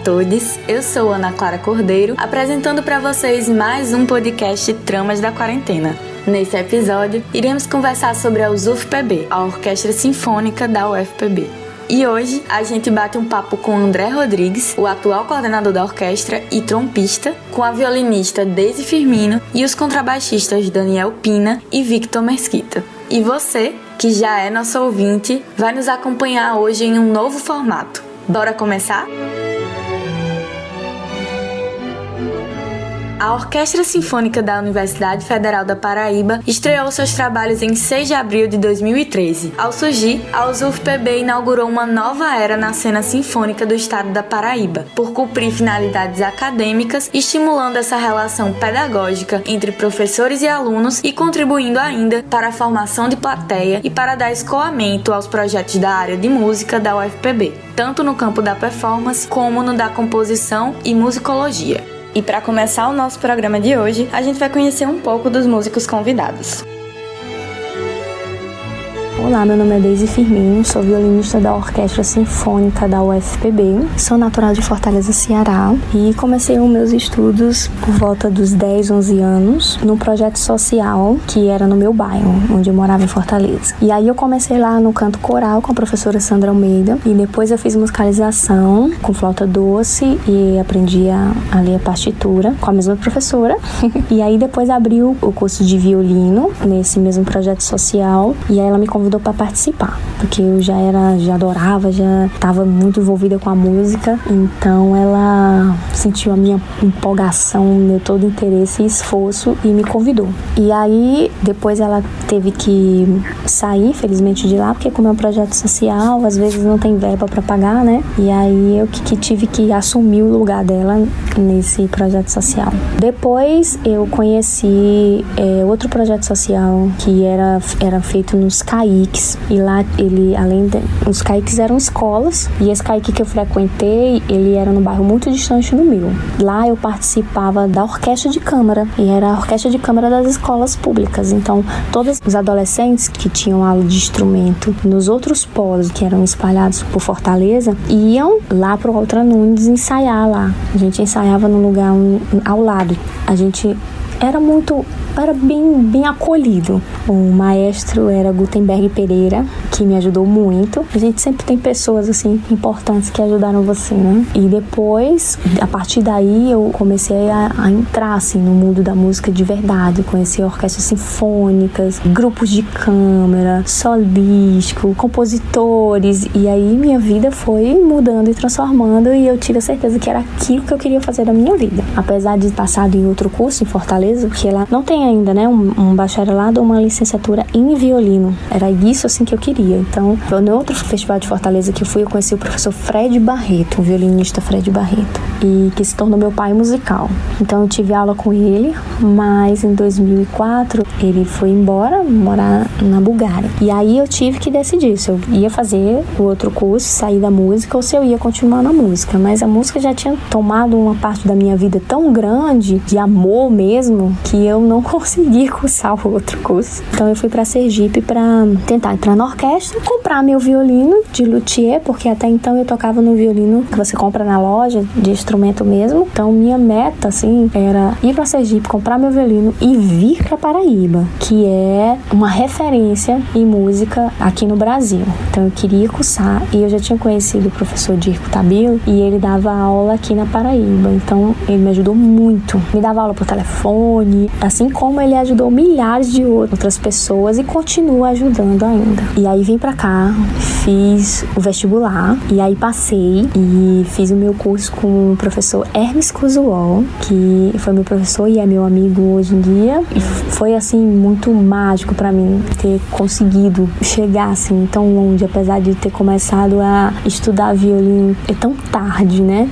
todos, eu sou Ana Clara Cordeiro, apresentando para vocês mais um podcast Tramas da Quarentena. Nesse episódio, iremos conversar sobre a USUFPB, a Orquestra Sinfônica da UFPB. E hoje, a gente bate um papo com André Rodrigues, o atual coordenador da orquestra e trompista, com a violinista Deise Firmino e os contrabaixistas Daniel Pina e Victor Mesquita. E você, que já é nosso ouvinte, vai nos acompanhar hoje em um novo formato. Bora começar? A Orquestra Sinfônica da Universidade Federal da Paraíba estreou seus trabalhos em 6 de abril de 2013. Ao surgir, a USUFPB inaugurou uma nova era na cena sinfônica do estado da Paraíba, por cumprir finalidades acadêmicas, estimulando essa relação pedagógica entre professores e alunos e contribuindo ainda para a formação de plateia e para dar escoamento aos projetos da área de música da UFPB, tanto no campo da performance como no da composição e musicologia. E para começar o nosso programa de hoje, a gente vai conhecer um pouco dos músicos convidados. Olá, meu nome é Deise Firmino, sou violinista da Orquestra Sinfônica da UFPB, sou natural de Fortaleza, Ceará, e comecei os meus estudos por volta dos 10, 11 anos, num projeto social que era no meu bairro, onde eu morava em Fortaleza. E aí eu comecei lá no canto coral com a professora Sandra Almeida, e depois eu fiz musicalização com flauta doce e aprendi a ler a partitura com a mesma professora. E aí depois abriu o curso de violino nesse mesmo projeto social, e aí ela me convidou para participar, porque eu já adorava, já estava muito envolvida com a música, então ela sentiu a minha empolgação, meu todo interesse e esforço e me convidou. E aí depois ela teve que sair, infelizmente, de lá, porque como é um projeto social, às vezes não tem verba para pagar, né? E aí eu que tive que assumir o lugar dela nesse projeto social. Depois eu conheci outro projeto social que era feito nos CAICs, e lá os CAICs eram escolas, e esse CAIC que eu frequentei, ele era num bairro muito distante do meu. Lá eu participava da orquestra de câmara, e era a orquestra de câmara das escolas públicas, então todos os adolescentes que tinham aula de instrumento nos outros polos que eram espalhados por Fortaleza, iam lá pro Altra Nunes ensaiar lá. A gente ensaiava num lugar ao lado. A gente era bem acolhido. O maestro era Gutenberg Pereira, que me ajudou muito. A gente sempre tem pessoas assim importantes que ajudaram você, né? E depois, a partir daí, eu comecei a entrar assim no mundo da música de verdade. Conheci orquestras sinfônicas, grupos de câmara, solístico, compositores, e aí minha vida foi mudando e transformando, e eu tive a certeza que era aquilo que eu queria fazer da minha vida. Apesar de ter passado em outro curso em Fortaleza, porque lá não tem ainda, né, um bacharelado ou uma licenciatura em violino. Era isso, assim, que eu queria. Então, no outro festival de Fortaleza que eu fui, eu conheci o professor Fred Barreto, o violinista Fred Barreto, e que se tornou meu pai musical. Então, eu tive aula com ele, mas em 2004, ele foi embora, morar na Bulgária. E aí, eu tive que decidir se eu ia fazer o outro curso, sair da música, ou se eu ia continuar na música. Mas a música já tinha tomado uma parte da minha vida tão grande, de amor mesmo, que eu não conseguia cursar o outro curso. Então eu fui para Sergipe para tentar entrar na orquestra, comprar meu violino de luthier, porque até então eu tocava no violino que você compra na loja de instrumento mesmo. Então minha meta assim era ir para Sergipe, comprar meu violino e vir para Paraíba, que é uma referência em música aqui no Brasil. Então eu queria cursar, e eu já tinha conhecido o professor Dirco Tabilo, e ele dava aula aqui na Paraíba. Então ele me ajudou muito, me dava aula por telefone, assim como ele ajudou milhares de outras pessoas e continua ajudando ainda. E aí vim pra cá, fiz o vestibular, e aí passei e fiz o meu curso com o professor Hermes Cusuol, que foi meu professor e é meu amigo hoje em dia, e foi assim muito mágico pra mim ter conseguido chegar assim tão longe, apesar de ter começado a estudar violino tão tarde, né?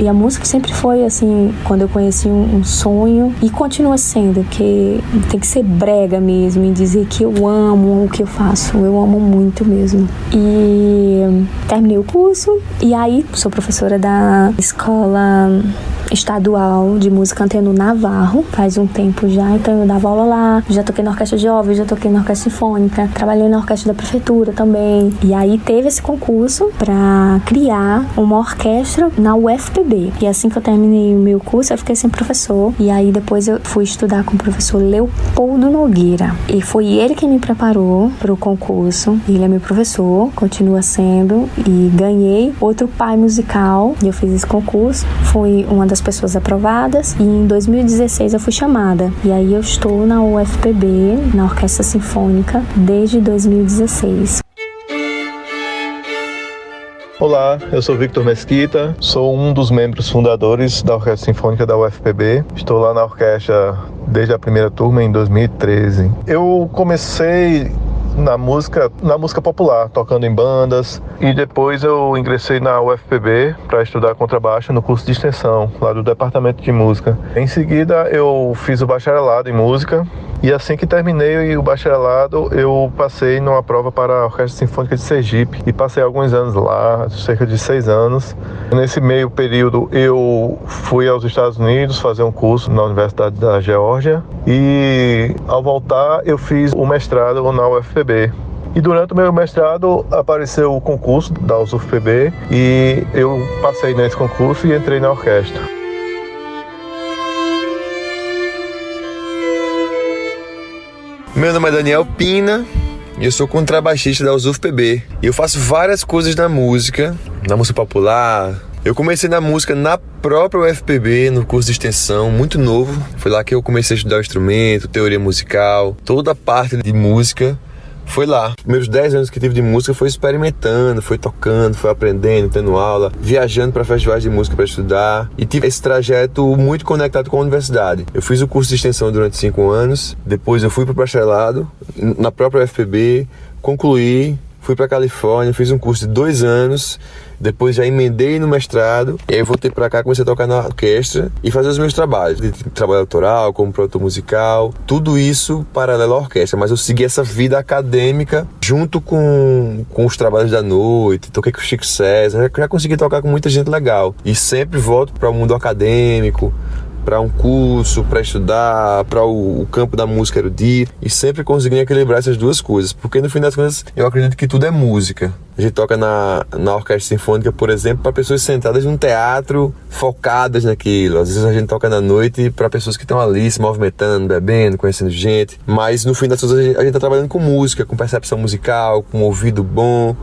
E a música sempre foi, assim, quando eu conheci um sonho, e continua sendo, que tem que ser brega mesmo, e dizer que eu amo o que eu faço, eu amo muito mesmo. E terminei o curso, e aí sou professora da escola estadual de música Antenor Navarro, faz um tempo já, então eu dava aula lá, já toquei na orquestra jovem, já toquei na orquestra sinfônica, trabalhei na orquestra da prefeitura também, e aí teve esse concurso para criar uma orquestra na UFPB, e assim que eu terminei o meu curso, eu fiquei sem professor, e aí depois eu fui estudar com o professor Leopoldo Nogueira, e foi ele que me preparou para o concurso, ele é meu professor, continua sendo, e ganhei outro pai musical, e eu fiz esse concurso, fui uma das pessoas aprovadas, e em 2016 eu fui chamada, e aí eu estou na UFPB, na Orquestra Sinfônica, desde 2016. Olá, eu sou Victor Mesquita, sou um dos membros fundadores da Orquestra Sinfônica da UFPB. Estou lá na orquestra desde a primeira turma, em 2013. Eu comecei na música popular, tocando em bandas, e depois eu ingressei na UFPB para estudar contrabaixo no curso de extensão, lá do Departamento de Música. Em seguida, eu fiz o bacharelado em música, e assim que terminei o bacharelado, eu passei numa prova para a Orquestra Sinfônica de Sergipe, e passei alguns anos lá, cerca de 6 anos. Nesse meio período, eu fui aos Estados Unidos fazer um curso na Universidade da Geórgia, e ao voltar, eu fiz o mestrado na UFPB. E durante o meu mestrado apareceu o concurso da UFPB, e eu passei nesse concurso e entrei na orquestra. Meu nome é Daniel Pina e eu sou contrabaixista da UFPB. E eu faço várias coisas na música popular. Eu comecei na música na própria UFPB, no curso de extensão, muito novo. Foi lá que eu comecei a estudar o instrumento, teoria musical, toda a parte de música. Foi lá. Os meus 10 anos que tive de música foi experimentando, foi tocando, foi aprendendo, tendo aula, viajando para festivais de música para estudar, e tive esse trajeto muito conectado com a universidade. Eu fiz o curso de extensão durante 5 anos, depois eu fui para o bacharelado na própria UFPB, concluí, fui para Califórnia, fiz um curso de 2 anos, depois já emendei no mestrado, e aí eu voltei para cá, comecei a tocar na orquestra e fazer os meus trabalhos, de trabalho autoral, como produtor musical, tudo isso paralelo à orquestra, mas eu segui essa vida acadêmica junto com os trabalhos da noite, toquei com o Chico César, já consegui tocar com muita gente legal, e sempre volto para o mundo acadêmico, para um curso, para estudar, para o campo da música erudita, e sempre consegui equilibrar essas duas coisas, porque no fim das contas eu acredito que tudo é música. A gente toca na Orquestra Sinfônica, por exemplo, para pessoas sentadas num teatro, focadas naquilo. Às vezes a gente toca na noite para pessoas que estão ali se movimentando, bebendo, conhecendo gente, mas no fim das contas a gente está trabalhando com música, com percepção musical, com ouvido bom,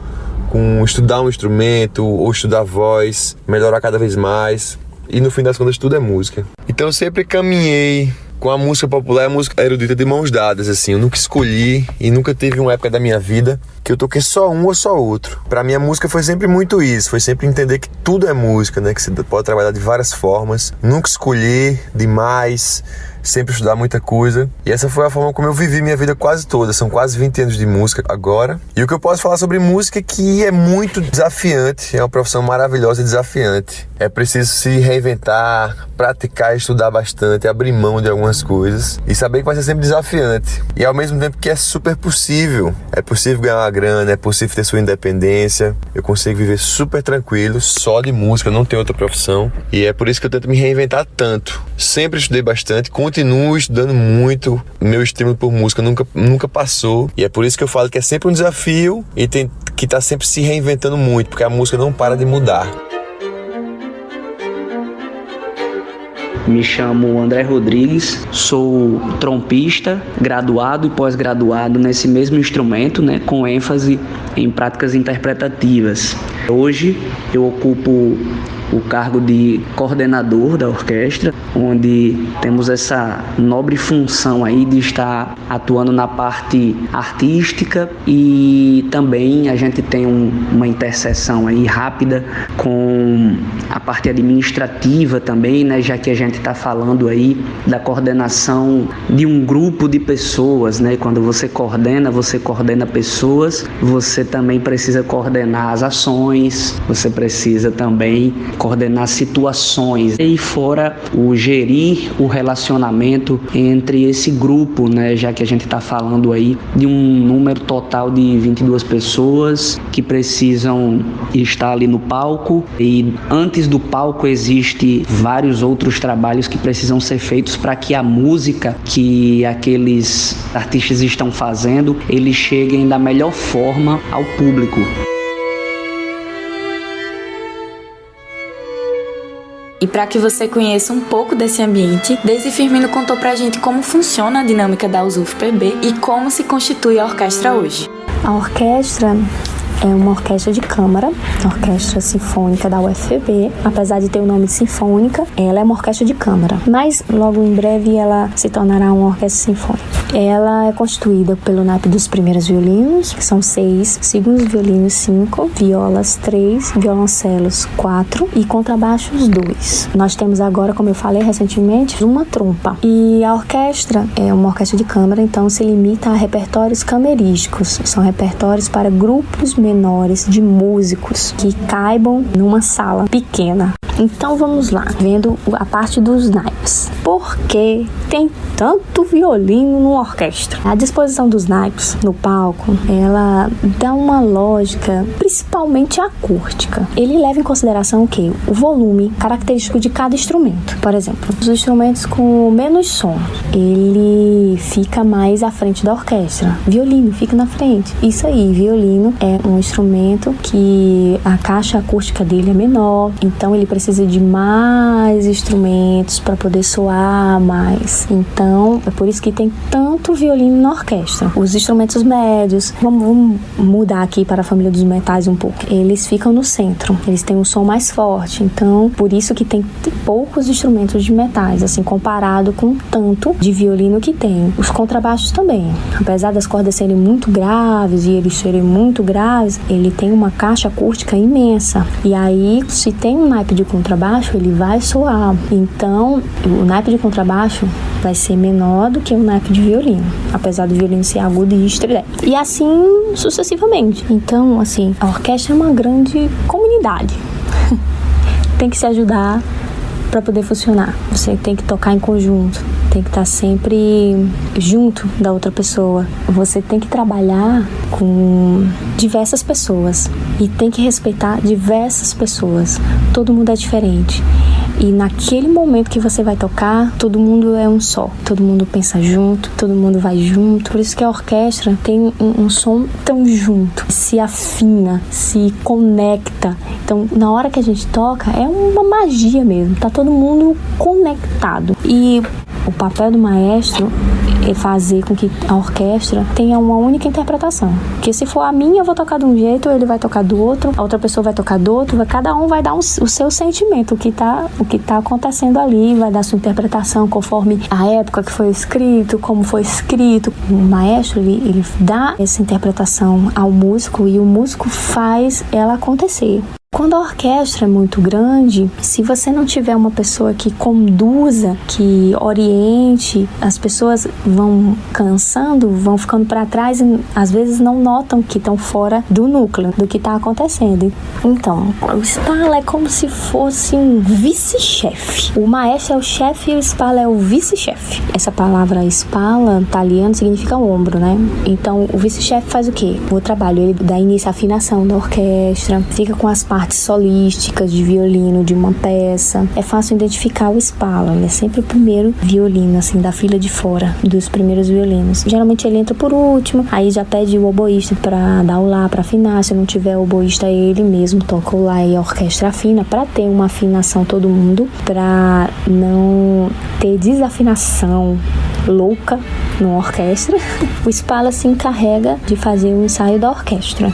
com estudar um instrumento ou estudar voz, melhorar cada vez mais. E no fim das contas tudo é música. Então eu sempre caminhei com a música popular e a música erudita de mãos dadas, assim. Eu nunca escolhi e nunca teve uma época da minha vida que eu toquei só um ou só outro. Pra mim a música foi sempre muito isso, foi sempre entender que tudo é música, né? Que você pode trabalhar de várias formas. Nunca escolhi demais, sempre estudar muita coisa. E essa foi a forma como eu vivi minha vida quase toda. São quase 20 anos de música agora. E o que eu posso falar sobre música é que é muito desafiante. É uma profissão maravilhosa e desafiante. É preciso se reinventar, praticar, estudar bastante, abrir mão de algumas coisas e saber que vai ser sempre desafiante. E ao mesmo tempo que é super possível. É possível ganhar uma grana, é possível ter sua independência. Eu consigo viver super tranquilo, só de música, não tenho outra profissão. E é por isso que eu tento me reinventar tanto. Sempre estudei bastante, continuo estudando muito. Meu estímulo por música nunca passou. E é por isso que eu falo que é sempre um desafio e tem que estar sempre se reinventando muito, porque a música não para de mudar. Me chamo André Rodrigues, sou trompista, graduado e pós-graduado nesse mesmo instrumento, né, com ênfase em práticas interpretativas. Hoje eu ocupo o cargo de coordenador da orquestra, onde temos essa nobre função aí de estar atuando na parte artística, e também a gente tem uma interseção aí rápida com a parte administrativa também, né, já que a gente está falando aí da coordenação de um grupo de pessoas, né? Quando você coordena pessoas, você também precisa coordenar as ações, você precisa também coordenar situações. E fora o gerir o relacionamento entre esse grupo, né? Já que a gente está falando aí de um número total de 22 pessoas que precisam estar ali no palco, e antes do palco existe vários outros trabalhos que precisam ser feitos para que a música que aqueles artistas estão fazendo, eles cheguem da melhor forma ao público. E para que você conheça um pouco desse ambiente, Deise Firmino contou pra gente como funciona a dinâmica da USUF-PB e como se constitui a orquestra hoje. A orquestra é uma orquestra de câmara, a Orquestra Sinfônica da UFPB. Apesar de ter o nome de sinfônica, ela é uma orquestra de câmara, mas logo em breve ela se tornará uma orquestra sinfônica. Ela é constituída pelo naipe dos primeiros violinos, que são 6, segundos violinos 5, violas 3, violoncelos 4 e contrabaixos 2. Nós temos agora, como eu falei recentemente, uma trompa. E a orquestra é uma orquestra de câmara, então se limita a repertórios camerísticos. São repertórios para grupos menores de músicos que caibam numa sala pequena. Então vamos lá, vendo a parte dos naipes. Por que tem tanto violino numa orquestra? A disposição dos naipes no palco, ela dá uma lógica principalmente acústica. Ele leva em consideração o quê? O volume característico de cada instrumento. Por exemplo, os instrumentos com menos som, ele fica mais à frente da orquestra. Violino fica na frente. Isso aí, violino é um instrumento que a caixa acústica dele é menor, então ele precisa de mais instrumentos para poder soar mais. Então, é por isso que tem tanto violino na orquestra. Os instrumentos médios, vamos mudar aqui para a família dos metais um pouco. Eles ficam no centro, eles têm um som mais forte. Então, por isso que tem poucos instrumentos de metais, assim, comparado com o tanto de violino que tem. Os contrabaixos também. Apesar das cordas serem muito graves e eles serem muito graves, ele tem uma caixa acústica imensa. E aí, se tem um naipe de contrabaixo, ele vai soar. Então, o naipe de contrabaixo vai ser menor do que o naipe de violino, apesar do violino ser agudo e estridente. E assim sucessivamente. Então, assim, a orquestra é uma grande comunidade. Tem que se ajudar para poder funcionar. Você tem que tocar em conjunto, tem que estar sempre junto da outra pessoa. Você tem que trabalhar com diversas pessoas e tem que respeitar diversas pessoas. Todo mundo é diferente. E naquele momento que você vai tocar, todo mundo é um só. Todo mundo pensa junto, todo mundo vai junto. Por isso que a orquestra tem um som tão junto, se afina, se conecta. Então, na hora que a gente toca, é uma magia mesmo. Tá todo mundo conectado. E o papel do maestro é fazer com que a orquestra tenha uma única interpretação. Porque se for a minha, eu vou tocar de um jeito, ele vai tocar do outro, a outra pessoa vai tocar do outro, cada um vai dar o seu sentimento, o que tá acontecendo ali, vai dar sua interpretação conforme a época que foi escrito, como foi escrito. O maestro, ele dá essa interpretação ao músico e o músico faz ela acontecer. Quando a orquestra é muito grande, se você não tiver uma pessoa que conduza, que oriente, as pessoas vão cansando, vão ficando para trás e às vezes não notam que estão fora do núcleo, do que está acontecendo. Então, o Spalla é como se fosse um vice-chefe. O maestro é o chefe e o Spalla é o vice-chefe. Essa palavra Spalla, italiano, significa ombro, né? Então, o vice-chefe faz o quê? O trabalho, ele dá início à afinação da orquestra, fica com as partes solísticas de violino de uma peça. É fácil identificar o Spalla, ele é sempre o primeiro violino, assim, da fila de fora dos primeiros violinos. Geralmente ele entra por último, aí já pede o oboísta para dar o lá, para afinar. Se não tiver o oboísta, ele mesmo toca o lá e a orquestra afina, para ter uma afinação todo mundo, para não ter desafinação louca na orquestra. O Spalla se encarrega de fazer o ensaio da orquestra.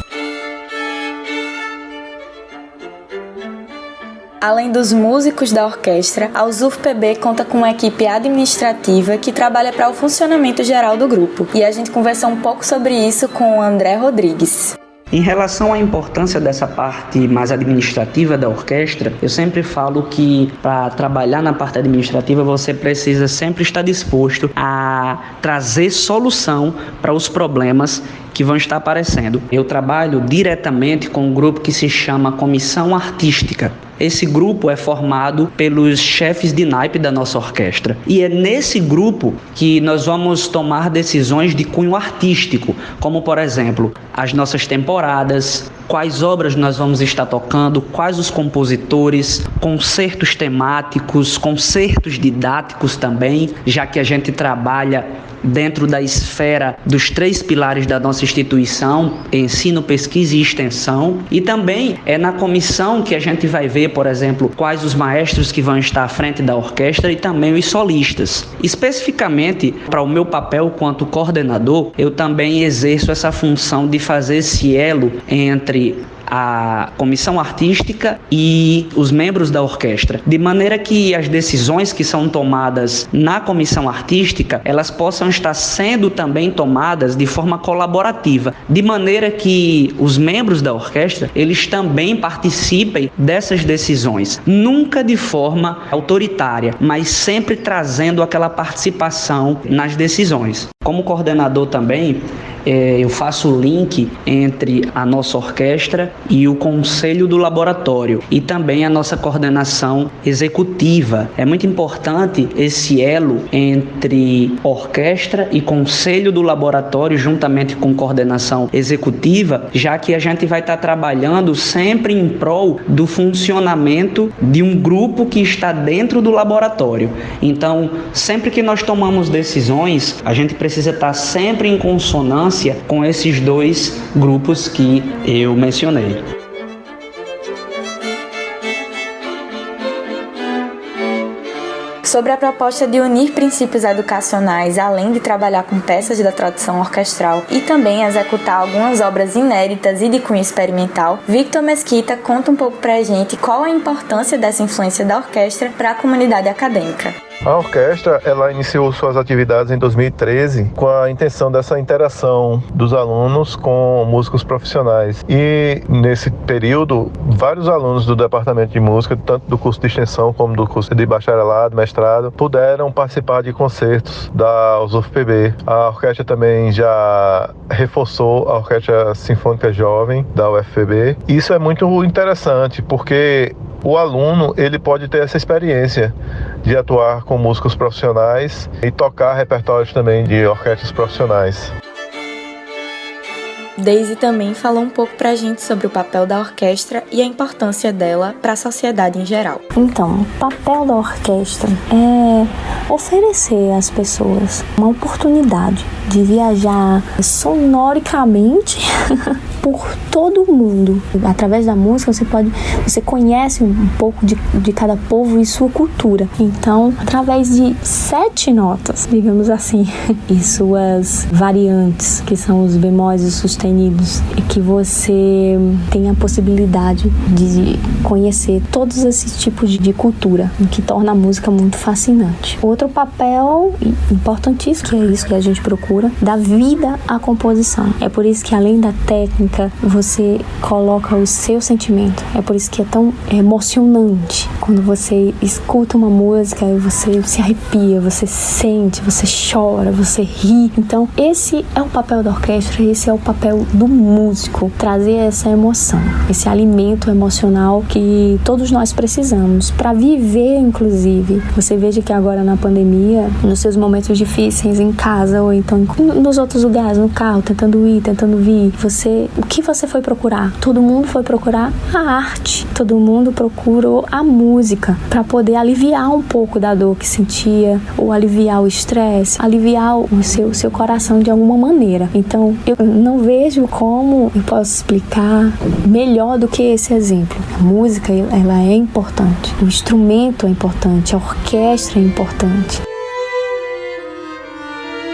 Além dos músicos da orquestra, a USUF-PB conta com uma equipe administrativa que trabalha para o funcionamento geral do grupo. E a gente conversou um pouco sobre isso com o André Rodrigues. Em relação à importância dessa parte mais administrativa da orquestra, eu sempre falo que para trabalhar na parte administrativa você precisa sempre estar disposto a trazer solução para os problemas que vão estar aparecendo. Eu trabalho diretamente com um grupo que se chama Comissão Artística. Esse grupo é formado pelos chefes de naipe da nossa orquestra. E é nesse grupo que nós vamos tomar decisões de cunho artístico, como, por exemplo, as nossas temporadas, quais obras nós vamos estar tocando, quais os compositores, concertos temáticos, concertos didáticos também, já que a gente trabalha dentro da esfera dos 3 pilares da nossa instituição, ensino, pesquisa e extensão. E também é na comissão que a gente vai ver, por exemplo, quais os maestros que vão estar à frente da orquestra e também os solistas. Especificamente, para o meu papel quanto coordenador, eu também exerço essa função de fazer esse elo entre a comissão artística e os membros da orquestra, de maneira que as decisões que são tomadas na comissão artística, elas possam estar sendo também tomadas de forma colaborativa, de maneira que os membros da orquestra, eles também participem dessas decisões, nunca de forma autoritária, mas sempre trazendo aquela participação nas decisões. Como coordenador também, eu faço o link entre a nossa orquestra e o conselho do laboratório e também a nossa coordenação executiva. É muito importante esse elo entre orquestra e conselho do laboratório juntamente com coordenação executiva, já que a gente vai estar trabalhando sempre em prol do funcionamento de um grupo que está dentro do laboratório. Então, sempre que nós tomamos decisões, a gente precisa estar sempre em consonância com esses 2 grupos que eu mencionei. Sobre a proposta de unir princípios educacionais, além de trabalhar com peças da tradição orquestral e também executar algumas obras inéditas e de cunho experimental, Victor Mesquita conta um pouco pra gente qual a importância dessa influência da orquestra para a comunidade acadêmica. A orquestra, ela iniciou suas atividades em 2013 com a intenção dessa interação dos alunos com músicos profissionais. E nesse período, vários alunos do departamento de música, tanto do curso de extensão como do curso de bacharelado, mestrado, puderam participar de concertos da UFPB. A orquestra também já reforçou a Orquestra Sinfônica Jovem da UFPB. Isso é muito interessante, porque o aluno, ele pode ter essa experiência de atuar com músicos profissionais e tocar repertórios também de orquestras profissionais. Daisy também falou um pouco pra gente sobre o papel da orquestra e a importância dela para a sociedade em geral. Então, o papel da orquestra é oferecer às pessoas uma oportunidade de viajar sonoricamente por todo o mundo. Através da música você conhece um pouco de cada povo e sua cultura. Então, através de 7 notas, digamos assim, e suas variantes, que são os bemóis e sustenidos, e que você tem a possibilidade de conhecer todos esses tipos de cultura, o que torna a música muito fascinante. Outro papel importantíssimo, que é isso que a gente procura, dá vida à composição. É por isso que, além da técnica, você coloca o seu sentimento. É por isso que é tão emocionante quando você escuta uma música e você se arrepia, você sente, você chora, você ri. Então, esse é o papel da orquestra, esse é o papel do músico, trazer essa emoção, esse alimento emocional que todos nós precisamos para viver, inclusive. Você veja que agora na pandemia, nos seus momentos difíceis em casa ou então nos outros lugares, no carro, tentando ir, tentando vir, o que você foi procurar? Todo mundo foi procurar a arte, todo mundo procurou a música para poder aliviar um pouco da dor que sentia, ou aliviar o estresse, aliviar o seu coração de alguma maneira. Então, eu não vejo como eu posso explicar melhor do que esse exemplo. A música, ela é importante, o instrumento é importante, a orquestra é importante.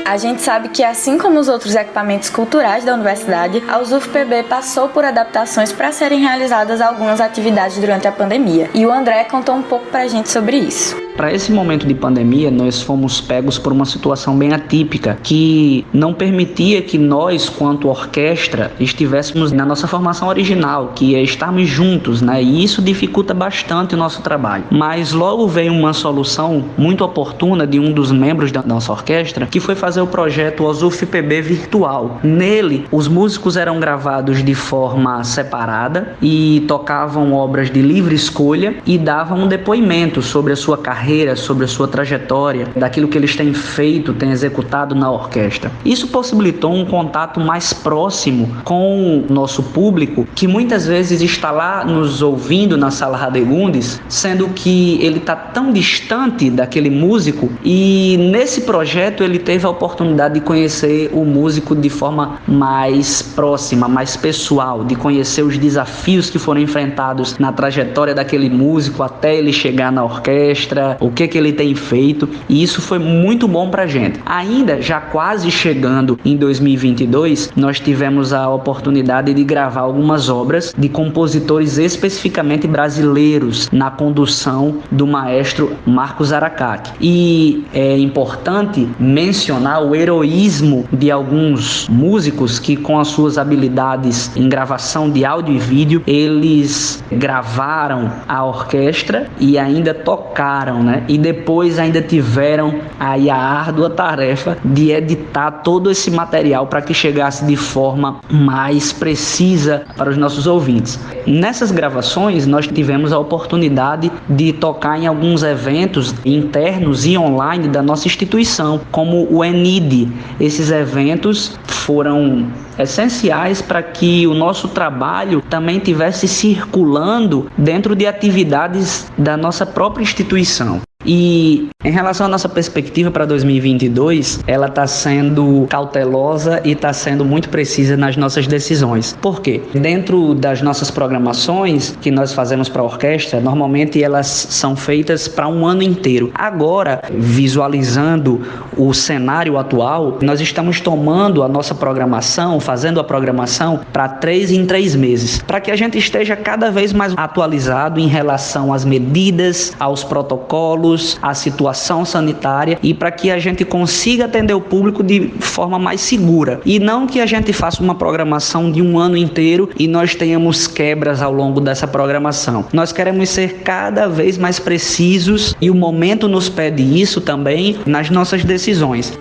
A gente sabe que, assim como os outros equipamentos culturais da universidade, a UFPB passou por adaptações para serem realizadas algumas atividades durante a pandemia. E o André contou um pouco pra gente sobre isso. Para esse momento de pandemia, nós fomos pegos por uma situação bem atípica, que não permitia que nós, quanto orquestra, estivéssemos na nossa formação original, que é estarmos juntos, né? E isso dificulta bastante o nosso trabalho. Mas logo veio uma solução muito oportuna de um dos membros da nossa orquestra, que foi fazer o projeto OSUF-PB virtual. Nele, os músicos eram gravados de forma separada e tocavam obras de livre escolha e davam um depoimento sobre a sua carreira, sobre a sua trajetória, daquilo que eles têm feito, têm executado na orquestra. Isso possibilitou um contato mais próximo com o nosso público, que muitas vezes está lá nos ouvindo na Sala Radegundes, sendo que ele está tão distante daquele músico, e nesse projeto ele teve a oportunidade de conhecer o músico de forma mais próxima, mais pessoal, de conhecer os desafios que foram enfrentados na trajetória daquele músico até ele chegar na orquestra, o que ele tem feito, e isso foi muito bom pra gente. Ainda já quase chegando em 2022, nós tivemos a oportunidade de gravar algumas obras de compositores especificamente brasileiros na condução do maestro Marcos Aracaki. E é importante mencionar o heroísmo de alguns músicos que, com as suas habilidades em gravação de áudio e vídeo, eles gravaram a orquestra e ainda tocaram, né? E depois ainda tiveram aí a árdua tarefa de editar todo esse material para que chegasse de forma mais precisa para os nossos ouvintes. Nessas gravações, nós tivemos a oportunidade de tocar em alguns eventos internos e online da nossa instituição, como o ENID. Esses eventos foram essenciais para que o nosso trabalho também tivesse circulando dentro de atividades da nossa própria instituição. E em relação à nossa perspectiva para 2022, ela está sendo cautelosa e está sendo muito precisa nas nossas decisões. Por quê? Dentro das nossas programações que nós fazemos para a orquestra, normalmente elas são feitas para um ano inteiro. Agora, visualizando o cenário atual, nós estamos tomando a nossa programação, fazendo a programação para 3 em 3 meses, para que a gente esteja cada vez mais atualizado em relação às medidas, aos protocolos, a situação sanitária, e para que a gente consiga atender o público de forma mais segura, e não que a gente faça uma programação de um ano inteiro e nós tenhamos quebras ao longo dessa programação. Nós queremos ser cada vez mais precisos e o momento nos pede isso também nas nossas decisões.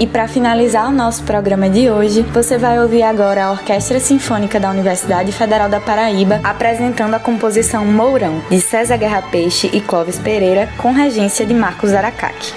E para finalizar o nosso programa de hoje, você vai ouvir agora a Orquestra Sinfônica da Universidade Federal da Paraíba apresentando a composição Mourão, de César Guerra Peixe e Clóvis Pereira, com regência de Marcos Aracaki.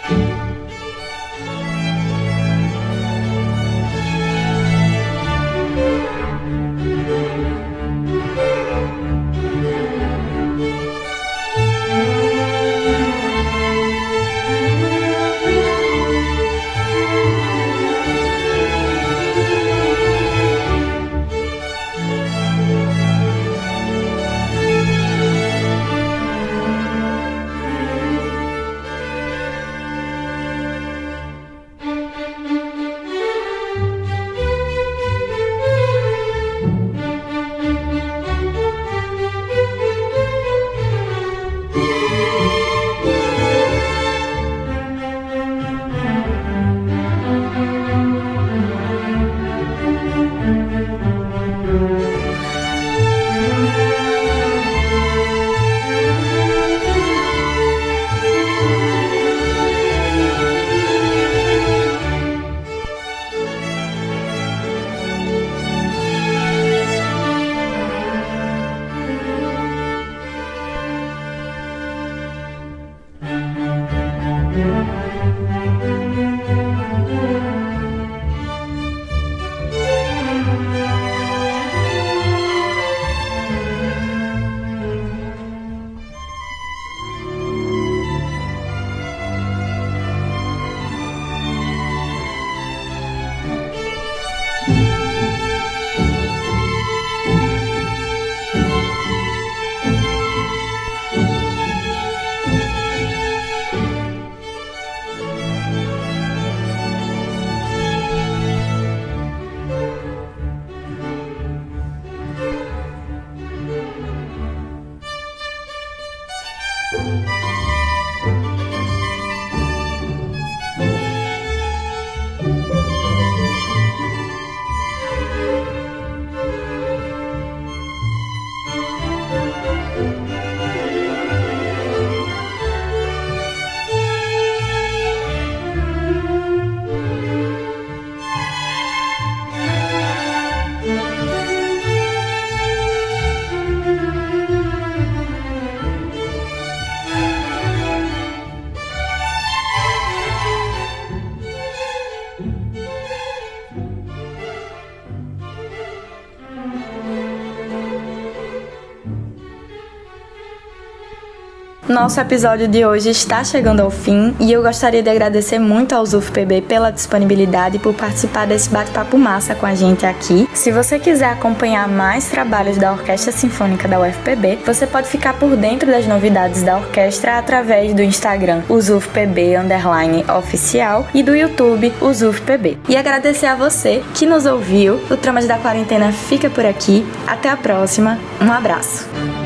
Nosso episódio de hoje está chegando ao fim e eu gostaria de agradecer muito ao UFPB pela disponibilidade e por participar desse bate-papo massa com a gente aqui. Se você quiser acompanhar mais trabalhos da Orquestra Sinfônica da UFPB, você pode ficar por dentro das novidades da orquestra através do Instagram UFPB_oficial e do YouTube UFPB. E agradecer a você que nos ouviu. O Tramas da Quarentena fica por aqui. Até a próxima. Um abraço.